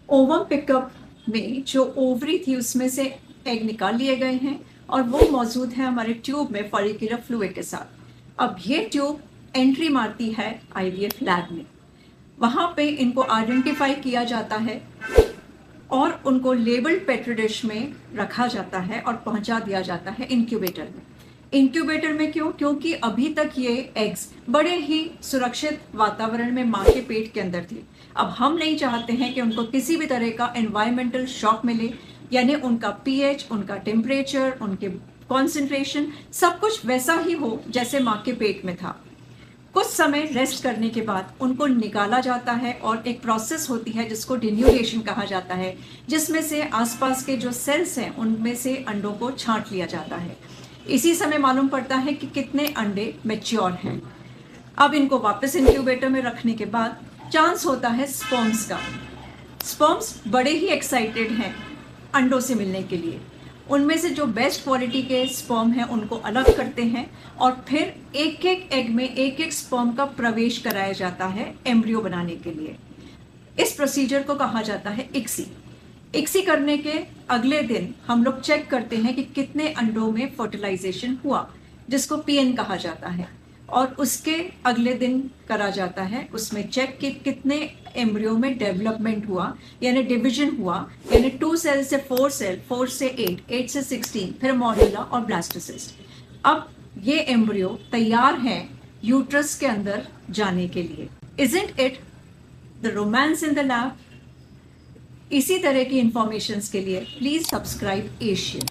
Ovum pickup में जो ovary थी उसमें से एग निकाल लिए गए हैं और वो मौजूद है हमारे ट्यूब में फॉलिकुलर फ्लूइड के साथ। अब ये ट्यूब एंट्री मारती है आईवीएफ लैब में। वहाँ पे इनको आइडेंटिफाई किया जाता है और उनको लेबल्ड पेट्री डिश में रखा जाता है और पहुंचा दिया जाता है इंक्यूबेटर में। इंक्यूबेटर में क्यों? क्योंकि अभी तक ये एग्स बड़े ही सुरक्षित वातावरण में माँ के पेट के अंदर थे। अब हम नहीं चाहते हैं कि उनको किसी भी तरह का एनवायरमेंटल शॉक मिले, यानी उनका पीएच, उनका टेम्परेचर, उनके कॉन्सेंट्रेशन सब कुछ वैसा ही हो जैसे माँ के पेट में था। कुछ समय रेस्ट करने के बाद उनको निकाला जाता है और एक प्रोसेस होती है जिसको डिन्यूरेशन कहा जाता है, जिसमें से आसपास के जो सेल्स हैं उनमें से अंडों को छांट लिया जाता है। इसी समय मालूम पड़ता है कि कितने अंडे मैच्योर हैं। अब इनको वापस इंक्यूबेटर में रखने के बाद चांस होता है स्पर्म्स का। स्पर्म्स बड़े ही एक्साइटेड हैं अंडों से मिलने के लिए। उनमें से जो बेस्ट क्वालिटी के स्पर्म हैं उनको अलग करते हैं और फिर एक एक एग में एक एक स्पर्म का प्रवेश कराया जाता है एम्ब्रियो बनाने के लिए। इस प्रोसीजर को कहा जाता है इक्सी। इक्सी करने के अगले दिन हम लोग चेक करते हैं कि कितने अंडों में फर्टिलाइजेशन हुआ, जिसको पीएन कहा जाता है, और उसके अगले दिन करा जाता है उसमें चेक कि कितने एम्ब्रियो में डेवलपमेंट हुआ, यानी डिवीजन हुआ, यानी 2 सेल से 4 सेल, 4 से 8, 8 से 16, फिर मॉड्यूला और ब्लास्टोसिस्ट। अब ये एम्ब्रियो तैयार है यूट्रस के अंदर जाने के लिए। Isn't it the romance in the lab? इसी तरह की इंफॉर्मेशन के लिए प्लीज सब्सक्राइब एशियन।